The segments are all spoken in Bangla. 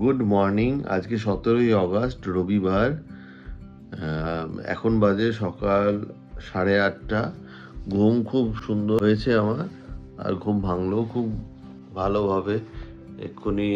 Good morning. আজকে 17ই অগস্ট, রবিবার। এখন বাজে সকাল 8:30। ঘুম খুব সুন্দর হয়েছে আমার, আর ঘুম ভাঙলেও খুব ভালোভাবে। এক্ষুনি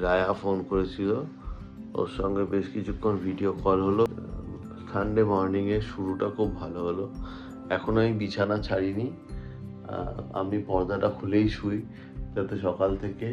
রায়া ফোন করেছিল, ওর সঙ্গে বেশ কিছুক্ষণ ভিডিও কল হলো। সানডে মর্নিংয়ের শুরুটা খুব ভালো হলো। এখন আমি বিছানা ছাড়িনি, আমি পর্দাটা খুলেই শুই যাতে সকাল থেকে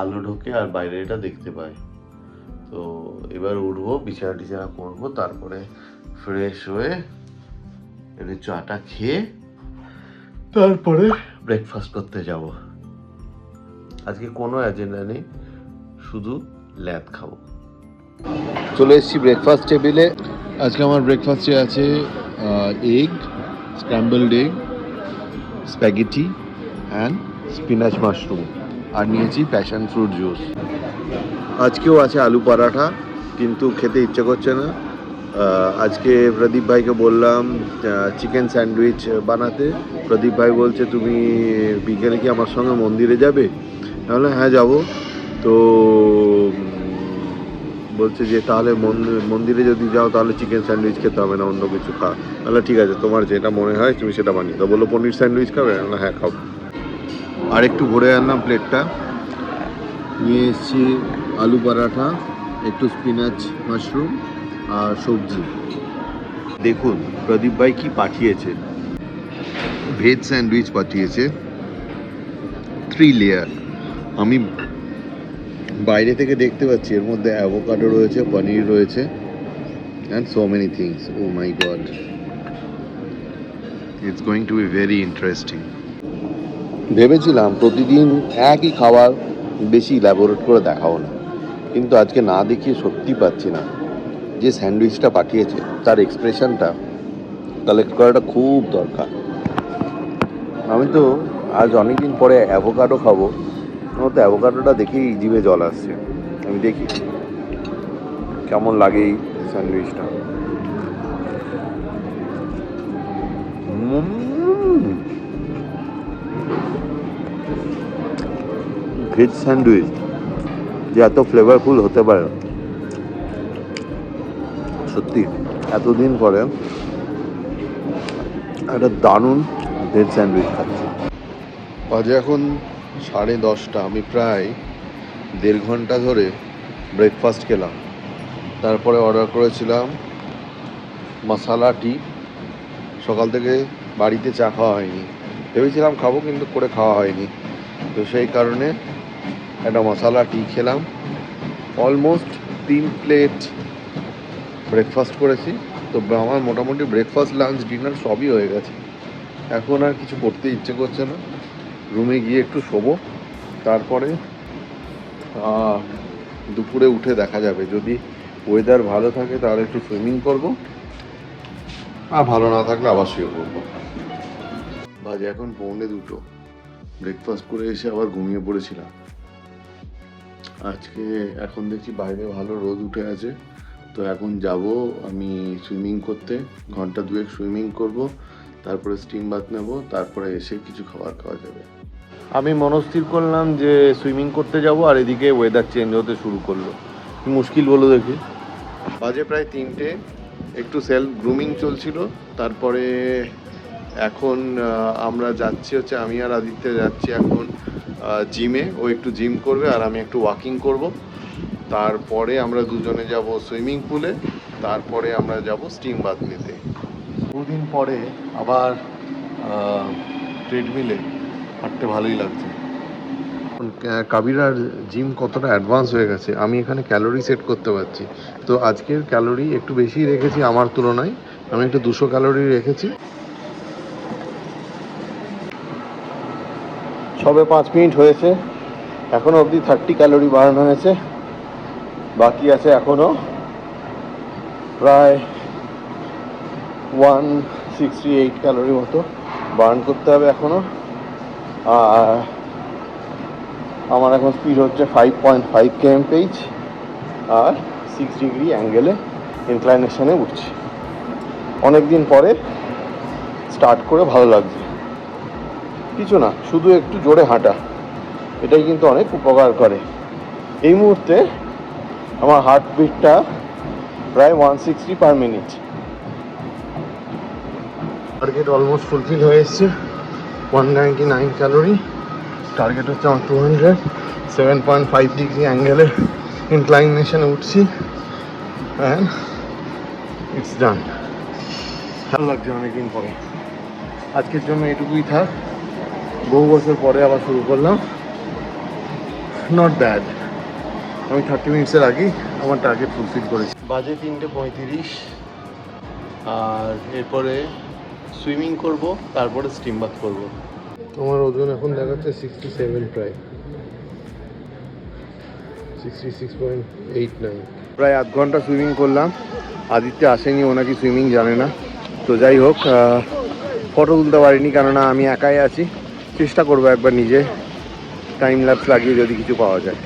আলো ঢোকে আর বাইরেটা দেখতে পাই। তো এবার উঠবো, বিছানা টিছানা করবো, তারপরে ফ্রেশ হয়ে একটু চাটা খেয়ে তারপরে ব্রেকফাস্ট করতে যাব। আজকে কোনো এজেন্ডা নেই, শুধু ল্যাদ খাবো। চলে এসেছি ব্রেকফাস্ট টেবিলে। আজকে আমার ব্রেকফাস্টে আছে egg, scrambled egg, spaghetti and spinach mushroom, আর নিয়েছি প্যাশন ফ্রুট জুস। আজকেও আছে আলু পরাঠা, কিন্তু খেতে ইচ্ছে করছে না। আজকে প্রদীপ ভাইকে বললাম চিকেন স্যান্ডউইচ বানাতে। প্রদীপ ভাই বলছে তুমি বিকেলে কি আমার সঙ্গে মন্দিরে যাবে? তাহলে হ্যাঁ যাবো। তো বলছে যে তাহলে মন্দিরে যদি যাও তাহলে চিকেন স্যান্ডউইচ খেতে হবে না, অন্য কিছু খা। তাহলে ঠিক আছে, তোমার যেটা মনে হয় তুমি সেটা বানিয়ে দাও। বললো পনির স্যান্ডউইচ খাবে? হ্যাঁ খাবো। আর একটু ভরে আনলাম প্লেটটা। নিয়ে এসেছি আলু পরাঠা, একটু স্পিনাচ মাশরুম আর সবজি। দেখুন প্রদীপ ভাই কি পাঠিয়েছে, ভেজ স্যান্ডউইচ পাঠিয়েছে, 3 লেয়ার। আমি বাইরে থেকে দেখতে পাচ্ছি এর মধ্যে অ্যাভোকাডো রয়েছে, পনির রয়েছে, and so many things. Oh my God, it's going to be very interesting. ভেবেছিলাম প্রতিদিন একই খাবার বেশি ইলাবোরেট করে দেখাও না, কিন্তু আজকে না দেখিয়ে সত্যি পাচ্ছি না। যে স্যান্ডউইচটা পাঠিয়েছে তার এক্সপ্রেশনটা কালেক্ট করাটা খুব দরকার। আমি তো আজ অনেকদিন পরে অ্যাভোকাডো খাবো, আমার তো অ্যাভোকাডোটা দেখেই জিভে জল আসছে। আমি দেখি কেমন লাগে এই স্যান্ডউইচটা। ভেজ স্যান্ডউইচ যে এত ফ্লেভারফুল হতে পারে, সত্যি এতদিন পরে একটা দারুণ ভেজ স্যান্ডউইচ খাচ্ছি। বাজে এখন 10:30। আমি প্রায় 1.5 ঘন্টা ধরে ব্রেকফাস্ট খেলাম। তারপরে অর্ডার করেছিলাম মশালা টি। সকাল থেকে বাড়িতে চা খাওয়া হয়নি, ভেবেছিলাম খাবো কিন্তু করে খাওয়া হয়নি, তো সেই কারণে একটা মশালা টি খেলাম। অলমোস্ট 3 প্লেট ব্রেকফাস্ট করেছি। তো আমার মোটামুটি ব্রেকফাস্ট, লাঞ্চ, ডিনার সবই হয়ে গেছে। এখন আর কিছু করতে ইচ্ছে করছে না, রুমে গিয়ে একটু শোবো। তারপরে দুপুরে উঠে দেখা যাবে, যদি ওয়েদার ভালো থাকে তাহলে একটু সুইমিং করব, আর ভালো না থাকলে আবার শুয়ে পড়বো। বাজে এখন 1:45। ব্রেকফাস্ট করে এসে আবার ঘুমিয়ে পড়েছিলাম। আজকে এখন দেখছি বাইরে ভালো রোদ উঠে আছে, তো এখন যাব আমি সুইমিং করতে। 1-2 ঘন্টা সুইমিং করব, তারপরে স্টিম বাথ নেব, তারপরে এসে কিছু খাবার খাওয়া যাবে। আমি মনস্থির করলাম যে সুইমিং করতে যাব, আর এদিকে ওয়েদার চেঞ্জ হতে শুরু করলো। কি মুশকিল বলো দেখি। বাজে প্রায় 3টে, একটু সেলফ গ্রুমিং চলছিল। তারপরে এখন আমরা যাচ্ছি হচ্ছে, আমি আর আদিত্য যাচ্ছি এখন জিমে। ও একটু জিম করবে আর আমি একটু ওয়াকিং করব। তারপরে আমরা দুজনে যাব সুইমিং পুলে, তারপরে আমরা যাব স্টিম বাথ নিতে। 2 দিন পরে আবার ট্রেডমিলে হাঁটতে ভালোই লাগছে। কাবিরার জিম কতটা অ্যাডভান্স হয়ে গেছে, আমি এখানে ক্যালোরি সেট করতে পারছি। তো আজকের ক্যালোরি একটু বেশি রেখেছি আমার তুলনায়, আমি একটু 200 ক্যালোরি রেখেছি। সবে 5 মিনিট হয়েছে, এখনো অবধি 30 ক্যালোরি বার্ন হয়েছে। বাকি আছে এখনো প্রায় 168 ক্যালোরি মতো বার্ন করতে হবে এখনো। আর আমার এখন স্পিড হচ্ছে 5.5 kmph, আর 6 ডিগ্রি অ্যাঙ্গেলে ইনক্লাইনেশনে উঠছি। অনেক দিন পরে স্টার্ট করে ভালো লাগছে। কিছু না, শুধু একটু জোরে হাঁটা, এটাই কিন্তু অনেক উপকার করে। এই মুহূর্তে আমার হার্টবিটটা প্রায় 160/মিনিট। টার্গেট অলমোস্ট ফুলফিল হয়ে এসছে। 199 ক্যালোরি। টার্গেট হচ্ছে আমার 200। 7.5 ডিগ্রি অ্যাঙ্গেলের ইনক্লাইনেশনে উঠছি অ্যান্ড ইটস ডান। ভালো লাগছে অনেকদিন পরে। আজকের জন্য এটুকুই থাক। বহু বছর পরে আবার শুরু করলাম। Not bad. আমি 30 মিনিটসের আগেই আমার টার্গেট ফুলফিল করেছি। বাজে 3:35। আর এরপরে সুইমিং করব, তারপরে স্টিম বাথ করবো। তোমার ওজন এখন দেখাচ্ছে 67, প্রায় 66.89। প্রায় আধ ঘন্টা সুইমিং করলাম। আদিত্য আসেনি, ও নাকি সুইমিং জানে না। তো যাই হোক, ফটো তুলতে পারিনি কেননা আমি একাই আছি। চেষ্টা করবো একবার নিজে টাইম ল্যাপস লাগিয়ে যদি কিছু পাওয়া যায়।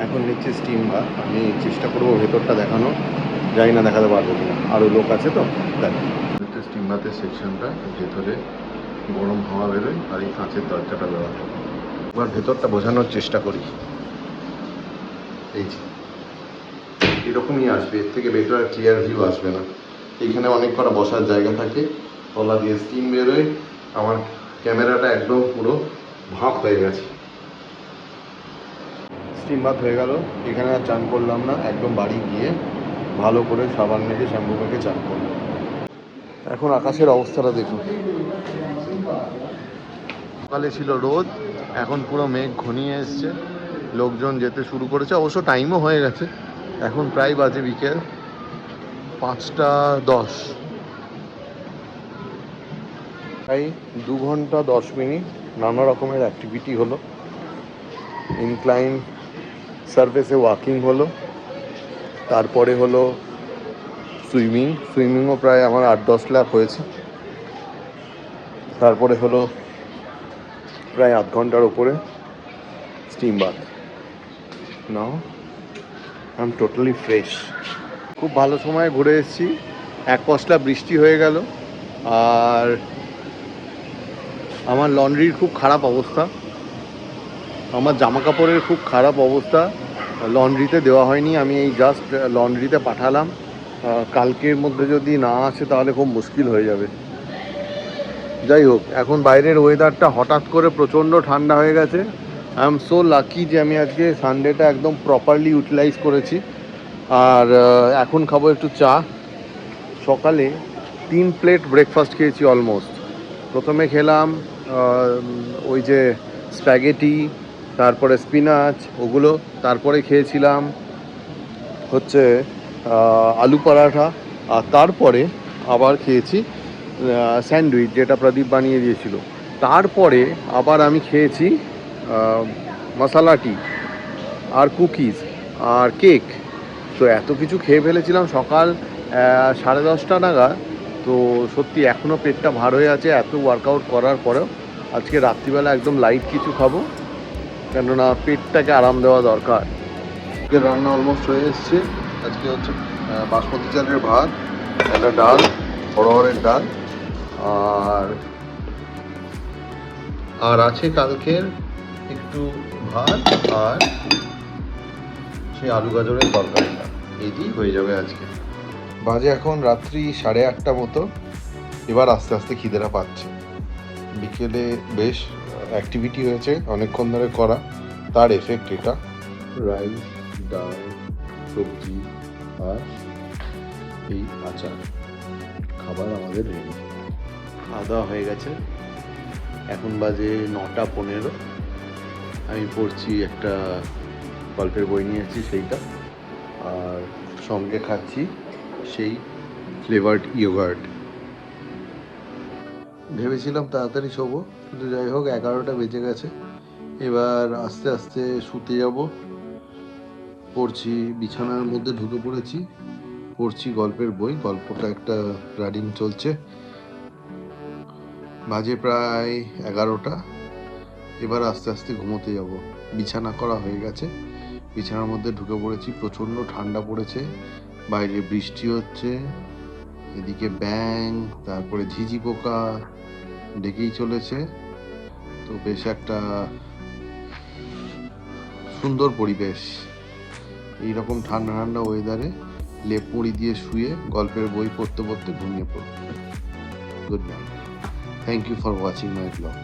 এখন নিচ্ছে স্টিম বাথ। আমি চেষ্টা করবো ভেতরটা দেখানো, যাই না দেখাতে পারবো কিনা, আরও লোক আছে তো দেখ। স্টিম বাথের সেকশনটা, ভেতরে গরম হাওয়া বেরোয় আর এই কাঁচের দরজাটা দেওয়া। এবার ভেতরটা বোঝানোর চেষ্টা করি। এই যে এরকমই আসবে, এর থেকে বেটার আর ক্লিয়ার ভিউ আসবে না। এইখানে অনেক কটা বসার জায়গা থাকে, তলা দিয়ে স্টিম বেরোয়। আমার ক্যামেরাটা একদম পুরো ভাপ হয়ে গেছে। স্টিম বাথ হয়ে গেল। এখানে আর চান করলাম না, একদম বাড়ি গিয়ে ভালো করে সাবান মেখে শ্যাম্পু মেখে চান করলাম। এখন আকাশের অবস্থাটা দেখুন। সকালে ছিল রোদ, এখন পুরো মেঘ ঘনিয়ে এসছে। লোকজন যেতে শুরু করেছে, অবশ্য টাইমও হয়ে গেছে। এখন প্রায় বাজে বিকেল 5টা 10। প্রায় 2 ঘন্টা 10 মিনিট নানা রকমের অ্যাক্টিভিটি হলো। ইনক্লাইন সারফেসে ওয়াকিং হলো, তারপরে হলো সুইমিংও প্রায় আমার 8-10 ল্যাপ হয়েছে। তারপরে হলো প্রায় আধ ঘন্টার ওপরে steam bath. Now I am totally fresh. খুব ভালো সময় ঘুরে এসেছি। এক পশলা বৃষ্টি হয়ে গেল। আর আমার লন্ড্রির খুব খারাপ অবস্থা, আমার জামা কাপড়ের খুব খারাপ অবস্থা। লন্ড্রিতে দেওয়া হয়নি, আমি এই জাস্ট লন্ড্রিতে পাঠালাম। কালকের মধ্যে যদি না আসে তাহলে খুব মুশকিল হয়ে যাবে। যাই হোক, এখন বাইরের ওয়েদারটা হঠাৎ করে প্রচণ্ড ঠান্ডা হয়ে গেছে। আই এম সো লাকি যে আমি আজকে সানডেটা একদম প্রপারলি ইউটিলাইজ করেছি। আর এখন খাবো একটু চা। সকালে 3 প্লেট ব্রেকফাস্ট খেয়েছি অলমোস্ট। প্রথমে খেলাম ওই যে স্প্যাগেটি, তারপরে স্পিনাচ, ওগুলো। তারপরে খেয়েছিলাম হচ্ছে আলু পরাঠা। আর তারপরে আবার খেয়েছি স্যান্ডউইচ, যেটা প্রদীপ বানিয়ে দিয়েছিল। তারপরে আবার আমি খেয়েছি মশালা টি আর কুকিজ আর কেক। তো এত কিছু খেয়ে ফেলেছিলাম সকাল 10:30 নাগাদ। তো সত্যি এখনও পেটটা ভার হয়ে আছে এত ওয়ার্কআউট করার পরেও। আজকে রাত্রিবেলা একদম লাইট কিছু খাবো, কেননা পেটটাকে আরাম দেওয়া দরকার। আজকে রান্না অলমোস্ট হয়ে এসছে। আজকে হচ্ছে বাসমতি চালের ভাত, একটা ডাল, অড়হরের ডাল, আর আছে কালকের একটু ভাত আর সেই আলু গাজরের তরকারিটা। এটি হয়ে যাবে আজকে। বাজে এখন রাত্রি 8:30 মতো। এবার আস্তে আস্তে খিদেটা পাচ্ছে। বিকেলে বেশ অ্যাক্টিভিটি হয়েছে অনেকক্ষণ ধরে করা, তার এফেক্ট এটা। রাইস, ডাল, সবজি আর এই আচার, খাবার আমাদের রেডি। খাওয়া দাওয়া হয়ে গেছে। এখন বাজে 9টা 15। আমি পড়ছি, একটা গল্পের বই নিয়েছি সেইটা, আর সঙ্গে খাচ্ছি সেই ফ্লেভার্ড ইয়োগার্ট। ভেবেছিলাম তাড়াতাড়ি শোবো, কিন্তু যাই হোক 11টা বেজে গেছে। এবার আস্তে আস্তে শুতে যাব। পড়ছি, বিছানার মধ্যে ঢুকে পড়েছি, পড়ছি গল্পের বই। গল্পটা একটা রানিং চলছে, বাজে প্রায় 11টা। এবার আস্তে আস্তে ঘুমোতে যাব। বিছানা করা হয়ে গেছে, বিছানার মধ্যে ঢুকে পড়েছি। প্রচণ্ড ঠান্ডা পড়েছে, বাইরে বৃষ্টি হচ্ছে, এদিকে ব্যাঙ, তারপরে ঝিঝি পোকা ডেকেই চলেছে। তো বেশ একটা সুন্দর পরিবেশ। এইরকম ঠান্ডা ঠান্ডা ওয়েদারে লেপ মুড়ি দিয়ে শুয়ে গল্পের বই পড়তে পড়তে ঘুমিয়ে পড়ব। Good night. Thank you for watching my blog.